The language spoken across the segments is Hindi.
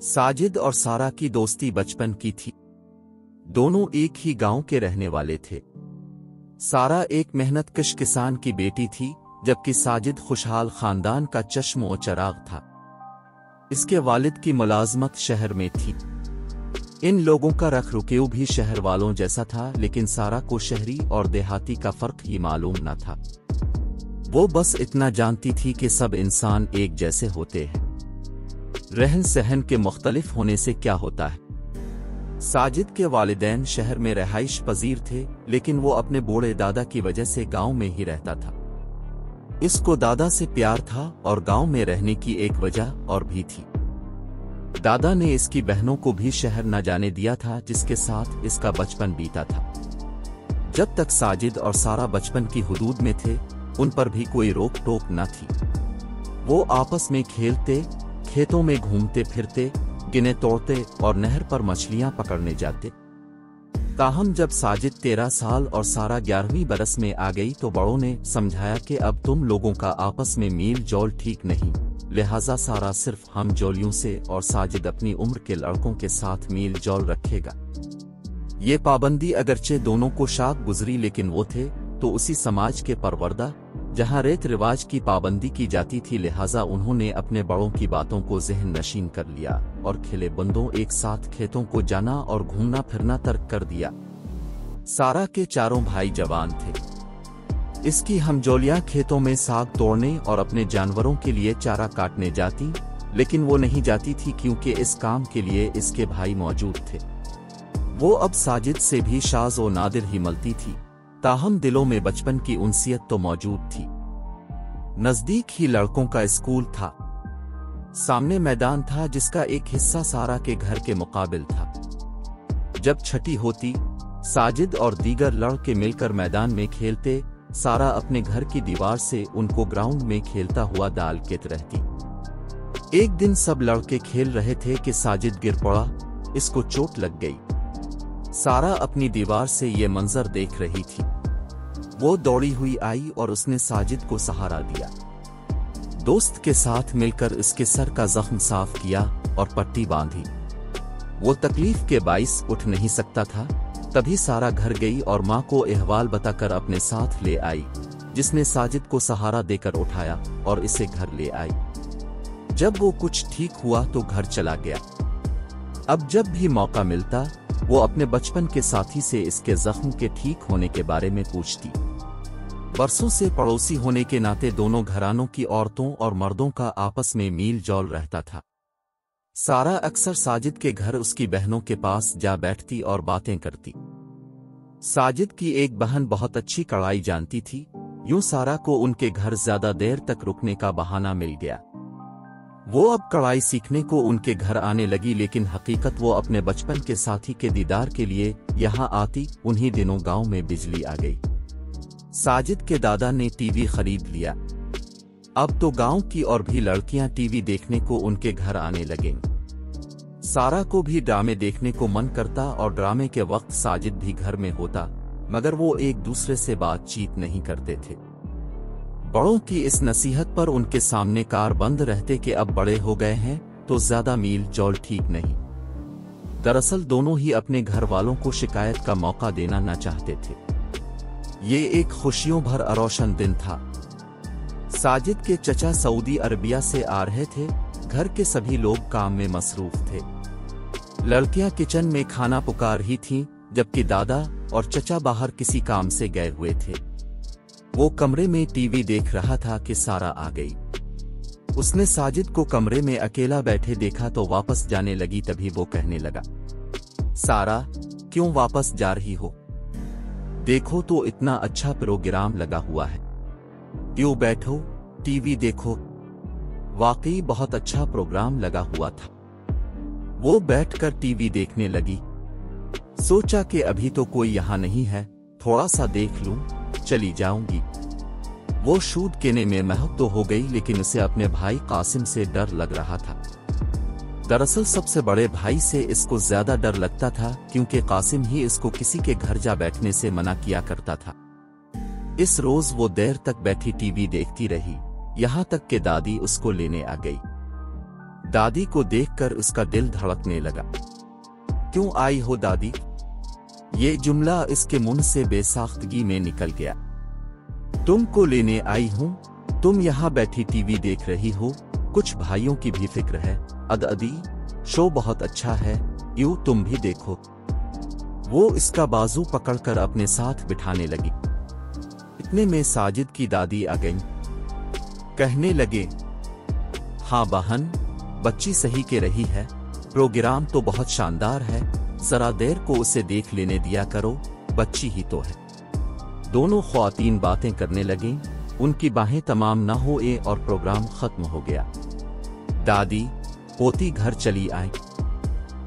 साजिद और सारा की दोस्ती बचपन की थी। दोनों एक ही गांव के रहने वाले थे। सारा एक मेहनतकश किसान की बेटी थी, जबकि साजिद खुशहाल खानदान का चश्म व चिराग था। इसके वालिद की मुलाजमत शहर में थी। इन लोगों का रख रुकेव भी शहर वालों जैसा था, लेकिन सारा को शहरी और देहाती का फर्क ही मालूम न था। वो बस इतना जानती थी कि सब इंसान एक जैसे होते हैं, रहन सहन के मुख्तलिफ होने से क्या होता है। साजिद के वालिदैन शहर में रहाइश पजीर थे, लेकिन वो अपने बूढ़े दादा की वजह से गांव में ही रहता था। इसको दादा से प्यार था और गांव में रहने की एक वजह और भी थी। दादा ने इसकी बहनों को भी शहर न जाने दिया था, जिसके साथ इसका बचपन बीता था। जब तक साजिद और सारा बचपन की हुदूद में थे, उन पर भी कोई रोक टोक न थी। वो आपस में खेलते, खेतों में घूमते फिरते, गिने तोड़ते और नहर पर मछलियां पकड़ने जाते। ताहम जब साजिद 13 साल और सारा 11वीं बरस में आ गई तो बड़ों ने समझाया कि अब तुम लोगों का आपस में मील जोल ठीक नहीं, लिहाजा सारा सिर्फ हम जोलियों से और साजिद अपनी उम्र के लड़कों के साथ मील जोल रखेगा। ये पाबंदी अगरचे दोनों को शाक गुजरी, लेकिन वो थे तो उसी समाज के परवरदा जहां रेत रिवाज की पाबंदी की जाती थी, लिहाजा उन्होंने अपने बड़ों की बातों को ज़हन नशीन कर लिया और खिले बंदों एक साथ खेतों को जाना और घूमना फिरना तर्क कर दिया। सारा के चारों भाई जवान थे। इसकी हमजोलियां खेतों में साग तोड़ने और अपने जानवरों के लिए चारा काटने जाती, लेकिन वो नहीं जाती थी क्योंकि इस काम के लिए इसके भाई मौजूद थे। वो अब साजिद से भी शाज और नादिर ही मिलती थी, ताहम दिलों में बचपन की उनसियत तो मौजूद थी। नजदीक ही लड़कों का स्कूल था। सामने मैदान था जिसका एक हिस्सा सारा के घर के मुकाबिल था। जब छठी होती, साजिद और दीगर लड़के मिलकर मैदान में खेलते। सारा अपने घर की दीवार से उनको ग्राउंड में खेलता हुआ दालकेत रहती। एक दिन सब लड़के खेल रहे थे कि साजिद गिर पड़ा, इसको चोट लग गई। सारा अपनी दीवार से ये मंजर देख रही थी। वो दौड़ी हुई आई और उसने साजिद को सहारा दिया। दोस्त के साथ मिलकर इसके सर का जख्म साफ किया और पट्टी बांधी। वो तकलीफ के बाइस उठ नहीं सकता था। तभी सारा घर गई और माँ को अहवाल बताकर अपने साथ ले आई, जिसने साजिद को सहारा देकर उठाया और इसे घर ले आई। जब वो कुछ ठीक हुआ तो घर चला गया। अब जब भी मौका मिलता, वो अपने बचपन के साथी से इसके जख्म के ठीक होने के बारे में पूछती। बरसों से पड़ोसी होने के नाते दोनों घरानों की औरतों और मर्दों का आपस में मील जौल रहता था। सारा अक्सर साजिद के घर उसकी बहनों के पास जा बैठती और बातें करती। साजिद की एक बहन बहुत अच्छी कढ़ाई जानती थी। यूं सारा को उनके घर ज्यादा देर तक रुकने का बहाना मिल गया। वो अब कढ़ाई सीखने को उनके घर आने लगी, लेकिन हकीकत वो अपने बचपन के साथी के दीदार के लिए यहाँ आती। उन्हीं दिनों गांव में बिजली आ गई। साजिद के दादा ने टीवी खरीद लिया। अब तो गांव की और भी लड़कियां टीवी देखने को उनके घर आने लगें। सारा को भी ड्रामे देखने को मन करता और ड्रामे के वक्त साजिद भी घर में होता, मगर वो एक दूसरे से बातचीत नहीं करते थे। बड़ों की इस नसीहत पर उनके सामने कार बंद रहते कि अब बड़े हो गए हैं तो ज्यादा मील जौल ठीक नहीं। दरअसल दोनों ही अपने घर वालों को शिकायत का मौका देना न चाहते थे। ये एक खुशियों भर रोशन दिन था। साजिद के चचा सऊदी अरबिया से आ रहे थे। घर के सभी लोग काम में मसरूफ थे। लड़कियां किचन में खाना पुकार ही थीं, जबकि दादा और चचा बाहर किसी काम से गए हुए थे। वो कमरे में टीवी देख रहा था कि सारा आ गई। उसने साजिद को कमरे में अकेला बैठे देखा तो वापस जाने लगी। तभी वो कहने लगा, सारा, क्यों वापस जा रही हो? देखो तो इतना अच्छा प्रोग्राम लगा हुआ है। क्यों बैठो, टीवी देखो। वाकई बहुत अच्छा प्रोग्राम लगा हुआ था। वो बैठकर टीवी देखने लगी। सोचा कि अभी तो कोई यहाँ नहीं है, थोड़ा सा देख लूं, चली जाऊंगी। वो शूद केने में महक तो हो गई, लेकिन उसे अपने भाई कासिम से डर लग रहा था। दरअसल सबसे बड़े भाई से इसको ज्यादा डर लगता था, क्योंकि कासिम ही इसको किसी के घर जा बैठने से मना किया करता था। इस रोज वो देर तक बैठी टीवी देखती रही, यहाँ तक कि दादी उसको लेने आ गई। दादी को देखकर उसका दिल धड़कने लगा। क्यों आई हो दादी? ये जुमला इसके मुंह से बेसाख्तगी में निकल गया। तुमको लेने आई हूं। तुम यहाँ बैठी टीवी देख रही हो, कुछ भाइयों की भी फिक्र है। अदी शो बहुत अच्छा है, यूं तुम भी देखो। वो इसका बाजू पकड़कर अपने साथ बिठाने लगी। इतने में साजिद की दादी आ गईं। कहने लगे, हाँ बहन, बच्ची सही के रही है, प्रोग्राम तो बहुत शानदार है, जरा देर को उसे देख लेने दिया करो, बच्ची ही तो है। दोनों ख्वातीन बातें करने लगीं। उनकी बाहें तमाम न हुए और प्रोग्राम खत्म हो गया। दादी पोती घर चली आई।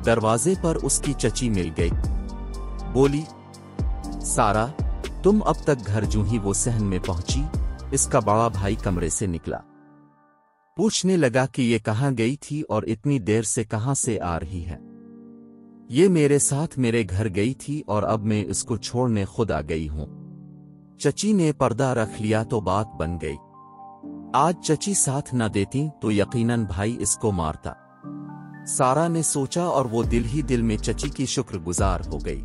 दरवाजे पर उसकी चची मिल गई। बोली, सारा तुम अब तक घर जूं ही वो सहन में पहुंची। इसका बड़ा भाई कमरे से निकला। पूछने लगा कि ये कहाँ गई थी और इतनी देर से कहाँ से आ रही है। ये मेरे साथ मेरे घर गई थी और अब मैं इसको छोड़ने खुद आ गई हूं। चची ने पर्दा रख लिया तो बात बन गई। आज चची साथ न देती तो यकीनन भाई इसको मारता। सारा ने सोचा और वो दिल ही दिल में चची की शुक्रगुजार हो गई।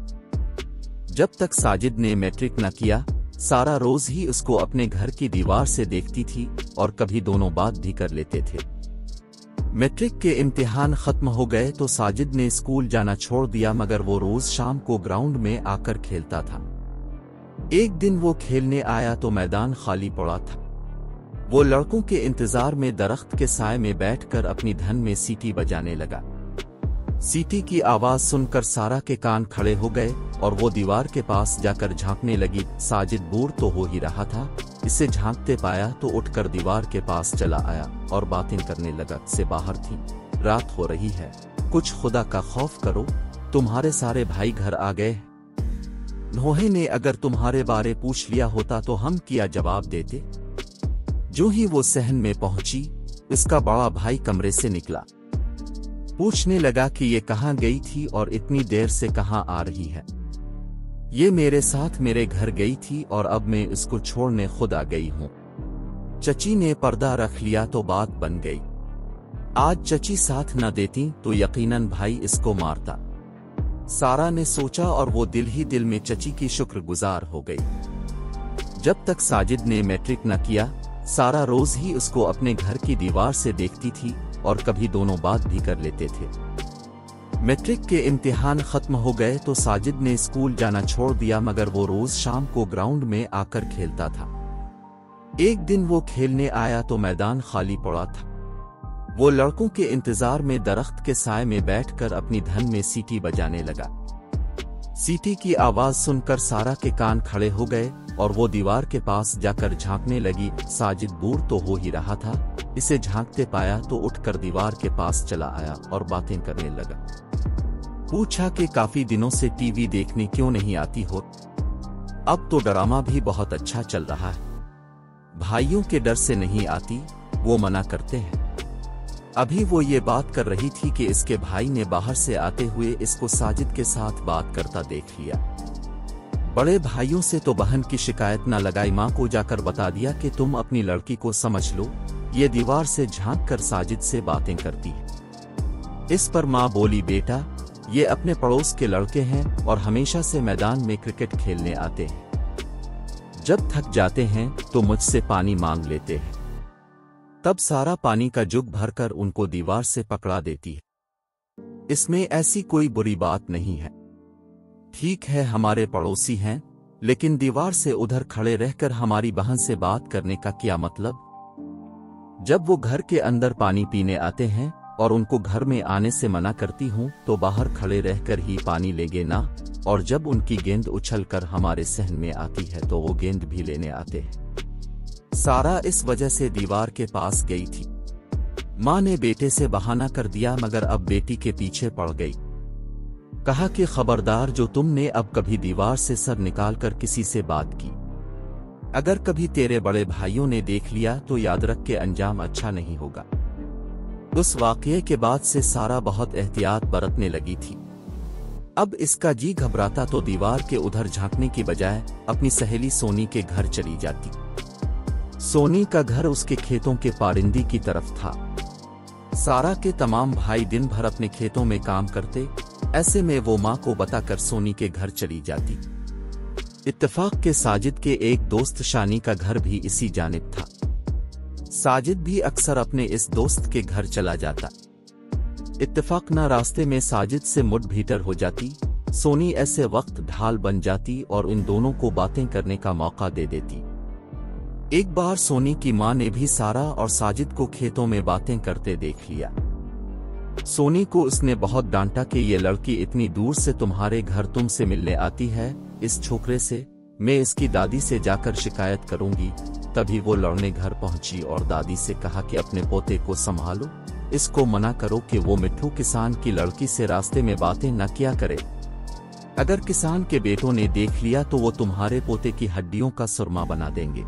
जब तक साजिद ने मैट्रिक न किया, सारा रोज ही उसको अपने घर की दीवार से देखती थी और कभी दोनों बात भी कर लेते थे। मैट्रिक के इम्तिहान खत्म हो गए तो साजिद ने स्कूल जाना छोड़ दिया, मगर वो रोज शाम को ग्राउंड में आकर खेलता था। एक दिन वो खेलने आया तो मैदान खाली पड़ा था। वो लड़कों के इंतजार में दरख्त के साए में बैठकर अपनी धन में सीटी बजाने लगा। सीटी की आवाज सुनकर सारा के कान खड़े हो गए और वो दीवार के पास जाकर झांकने लगी। साजिद बूढ़ तो हो ही रहा था, इसे झांकते पाया तो उठकर दीवार के पास चला आया और बातें करने लगा। से बाहर थी, रात हो रही है, कुछ खुदा का खौफ करो, तुम्हारे सारे भाई घर आ गए। नोहे ने अगर तुम्हारे बारे पूछ लिया होता तो हम क्या जवाब देते। जो ही वो सहन में पहुंची, इसका बड़ा भाई कमरे से निकला। पूछने लगा कि ये कहाँ गई थी और इतनी देर से कहाँ आ रही है। ये मेरे साथ मेरे घर गई थी और अब मैं इसको छोड़ने खुद आ गई हूं। चची ने पर्दा रख लिया तो बात बन गई। आज चची साथ न देती तो यकीनन भाई इसको मारता। सारा ने सोचा और वो दिल ही दिल में चची की शुक्रगुजार हो गई। जब तक साजिद ने मैट्रिक न किया, सारा रोज ही उसको अपने घर की दीवार से देखती थी और कभी दोनों बात भी कर लेते थे। मैट्रिक के इम्तिहान खत्म हो गए तो साजिद ने स्कूल जाना छोड़ दिया, मगर वो रोज शाम को ग्राउंड में आकर खेलता था। एक दिन वो खेलने आया तो मैदान खाली पड़ा था। वो लड़कों के इंतजार में दरख्त के साए में बैठकर अपनी धन में सीटी बजाने लगा। सीटी की आवाज सुनकर सारा के कान खड़े हो गए और वो दीवार के पास जाकर झांकने लगी। साजिद बूढ़ तो हो ही रहा था, इसे झांकते पाया तो उठकर दीवार के पास चला आया और बातें करने लगा। पूछा कि काफी दिनों से टीवी देखने क्यों नहीं आती हो? अब तो ड्रामा भी बहुत अच्छा चल रहा है। भाइयों के डर से नहीं आती, वो मना करते हैं। अभी वो ये बात कर रही थी कि इसके भाई ने बाहर से आते हुए इसको साजिद के साथ बात करता देख लिया। बड़े भाइयों से तो बहन की शिकायत न लगाई, माँ को जाकर बता दिया कि तुम अपनी लड़की को समझ लो, ये दीवार से झांक कर साजिद से बातें करती है। इस पर माँ बोली, बेटा ये अपने पड़ोस के लड़के हैं और हमेशा से मैदान में क्रिकेट खेलने आते हैं। जब थक जाते हैं तो मुझसे पानी मांग लेते हैं, तब सारा पानी का जुग भरकर उनको दीवार से पकड़ा देती है। इसमें ऐसी कोई बुरी बात नहीं है। ठीक है हमारे पड़ोसी हैं, लेकिन दीवार से उधर खड़े रहकर हमारी बहन से बात करने का क्या मतलब? जब वो घर के अंदर पानी पीने आते हैं और उनको घर में आने से मना करती हूँ तो बाहर खड़े रहकर ही पानी लेंगे ना, और जब उनकी गेंद उछलकर हमारे सहन में आती है तो वो गेंद भी लेने आते हैं। सारा इस वजह से दीवार के पास गई थी। माँ ने बेटे से बहाना कर दिया, मगर अब बेटी के पीछे पड़ गई। कहा कि खबरदार, जो तुमने अब कभी दीवार से सर निकालकर किसी से बात की, अगर कभी तेरे बड़े भाइयों ने देख लिया तो याद रख के अंजाम अच्छा नहीं होगा। उस वाकये के बाद से सारा बहुत एहतियात बरतने लगी थी। अब इसका जी घबराता तो दीवार के उधर झांकने की बजाय अपनी सहेली सोनी के घर चली जाती। सोनी का घर उसके खेतों के पारिंदी की तरफ था। सारा के तमाम भाई दिन भर अपने खेतों में काम करते, ऐसे में वो माँ को बताकर सोनी के घर चली जाती। इत्तेफाक के साजिद के एक दोस्त शानी का घर भी इसी जानिब था। साजिद भी अक्सर अपने इस दोस्त के घर चला जाता। इत्तेफाक ना रास्ते में साजिद से मुठभेड़ हो जाती। सोनी ऐसे वक्त ढाल बन जाती और इन दोनों को बातें करने का मौका दे देती। एक बार सोनी की मां ने भी सारा और साजिद को खेतों में बातें करते देख लिया। सोनी को उसने बहुत डांटा कि ये लड़की इतनी दूर से तुम्हारे घर तुमसे मिलने आती है, इस छोकरे से, मैं इसकी दादी से जाकर शिकायत करूंगी। तभी वो लड़ने घर पहुंची और दादी से कहा कि अपने पोते को संभालो, इसको मना करो कि वो मिट्ठू किसान की लड़की से रास्ते में बातें न किया करे। अगर किसान के बेटों ने देख लिया तो वो तुम्हारे पोते की हड्डियों का सुरमा बना देंगे।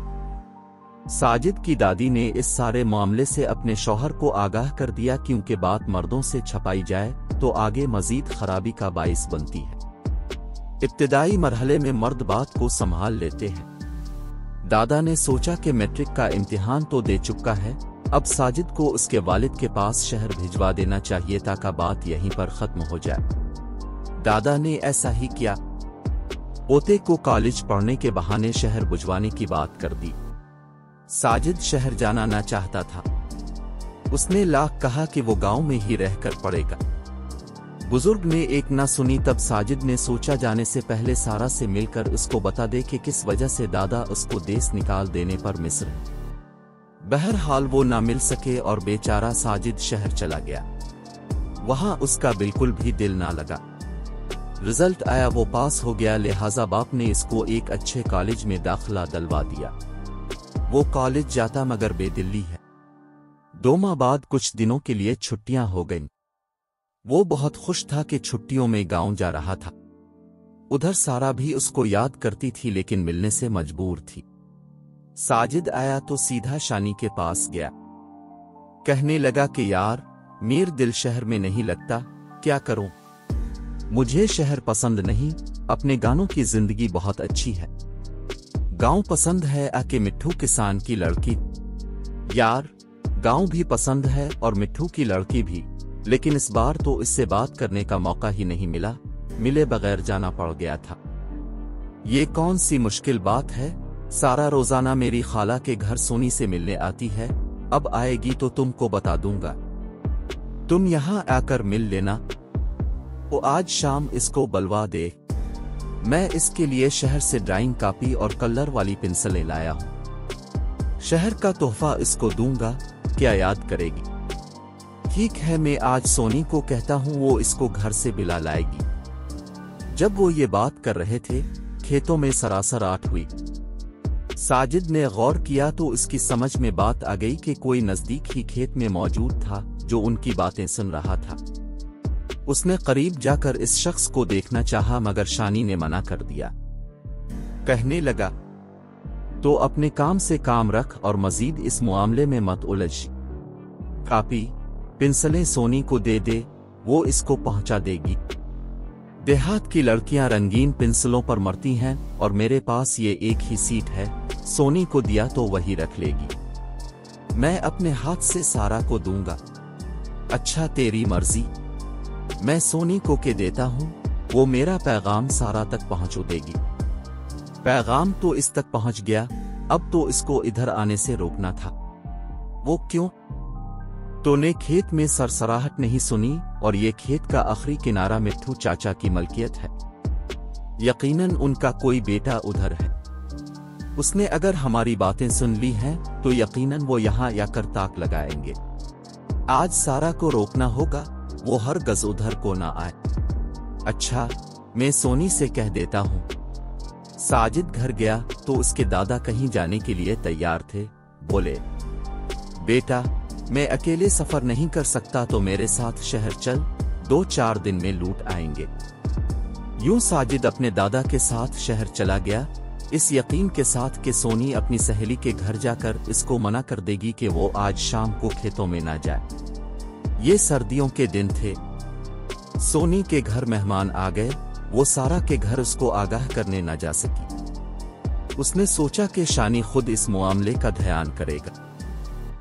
साजिद की दादी ने इस सारे मामले से अपने शौहर को आगाह कर दिया, क्योंकि बात मर्दों से छपाई जाए तो आगे मजीद खराबी का बाइस बनती है। इब्तिदाई मरहले में मर्द बात को संभाल लेते हैं। दादा ने सोचा कि मैट्रिक का इम्तिहान तो दे चुका है, अब साजिद को उसके वालिद के पास शहर भिजवा देना चाहिए ताकि बात यहीं पर खत्म हो जाए। दादा ने ऐसा ही किया। पोते को कॉलेज पढ़ने के बहाने शहर भिजवाने की बात कर दी। साजिद शहर जाना ना चाहता था। उसने लाख कहा कि वो गांव में ही रहकर पढ़ेगा। बुजुर्ग ने एक ना सुनी। तब साजिद ने सोचा जाने से पहले सारा से मिलकर उसको बता दे कि किस वजह से दादा उसको देश निकाल देने पर मिस्र है। बहरहाल वो ना मिल सके और बेचारा साजिद शहर चला गया। वहां उसका बिल्कुल भी दिल ना लगा। रिजल्ट आया, वो पास हो गया, लिहाजा बाप ने इसको एक अच्छे कॉलेज में दाखिला दिलवा दिया। वो कॉलेज जाता मगर बेदिल्ली है। 2 माह बाद कुछ दिनों के लिए छुट्टियां हो गईं। वो बहुत खुश था कि छुट्टियों में गांव जा रहा था। उधर सारा भी उसको याद करती थी लेकिन मिलने से मजबूर थी। साजिद आया तो सीधा शानी के पास गया। कहने लगा कि यार, मेरा दिल शहर में नहीं लगता, क्या करूं? मुझे शहर पसंद नहीं, अपने गांव की जिंदगी बहुत अच्छी है। गांव पसंद है आके मिट्ठू किसान की लड़की। यार, गांव भी पसंद है और मिट्ठू की लड़की भी, लेकिन इस बार तो इससे बात करने का मौका ही नहीं मिला, मिले बगैर जाना पड़ गया था। ये कौन सी मुश्किल बात है? सारा रोजाना मेरी खाला के घर सोनी से मिलने आती है, अब आएगी तो तुमको बता दूंगा, तुम यहां आकर मिल लेना। वो आज शाम इसको बुलवा दे। मैं इसके लिए शहर से ड्राइंग कॉपी और कलर वाली पेंसिलें लाया हूं। शहर का तोहफा इसको दूंगा, क्या याद करेगी? ठीक है, मैं आज सोनी को कहता हूं, वो इसको घर से बिला लाएगी। जब वो ये बात कर रहे थे, खेतों में सरासर आठ हुई। साजिद ने गौर किया तो उसकी समझ में बात आ गई कि कोई नजदीक ही खेत में मौजूद था जो उनकी बातें सुन रहा था। उसने करीब जाकर इस शख्स को देखना चाहा मगर शानी ने मना कर दिया। कहने लगा, तो अपने काम से काम रख और मजीद इस मामले में मत उलझ। कॉपी पेंसिलें सोनी को दे दे, वो इसको पहुंचा देगी। देहात की लड़कियां रंगीन पेंसिलों पर मरती हैं और मेरे पास ये एक ही सीट है, सोनी को दिया तो वही रख लेगी। मैं अपने हाथ से सारा को दूंगा। अच्छा, तेरी मर्जी। मैं सोनी को के देता हूं, वो मेरा पैगाम सारा तक पहुंचा देगी। पैगाम तो इस तक पहुंच गया, अब तो इसको इधर आने से रोकना था। वो क्यों? तूने खेत में सरसराहट नहीं सुनी और ये खेत का आखिरी किनारा मिट्ठू चाचा की मलकियत है। यकीनन उनका कोई बेटा उधर है। उसने अगर हमारी बातें सुन ली हैं तो यकीनन वो यहाँ आकर ताक लगाएंगे। आज सारा को रोकना होगा, वो हर गज उधर को ना आए। अच्छा, मैं सोनी से कह देता हूँ। साजिद घर गया तो उसके दादा कहीं जाने के लिए तैयार थे। बोले, बेटा, मैं अकेले सफर नहीं कर सकता तो मेरे साथ शहर चल, 2-4 दिन में लूट आएंगे। यूं साजिद अपने दादा के साथ शहर चला गया, इस यकीन के साथ कि सोनी अपनी सहेली के घर जाकर इसको मना कर देगी कि वो आज शाम को खेतों में ना जाए। ये सर्दियों के दिन थे। सोनी के घर मेहमान आ गए, वो सारा के घर उसको आगाह करने ना जा सकी। उसने सोचा कि शानी खुद इस मामले का ध्यान करेगा।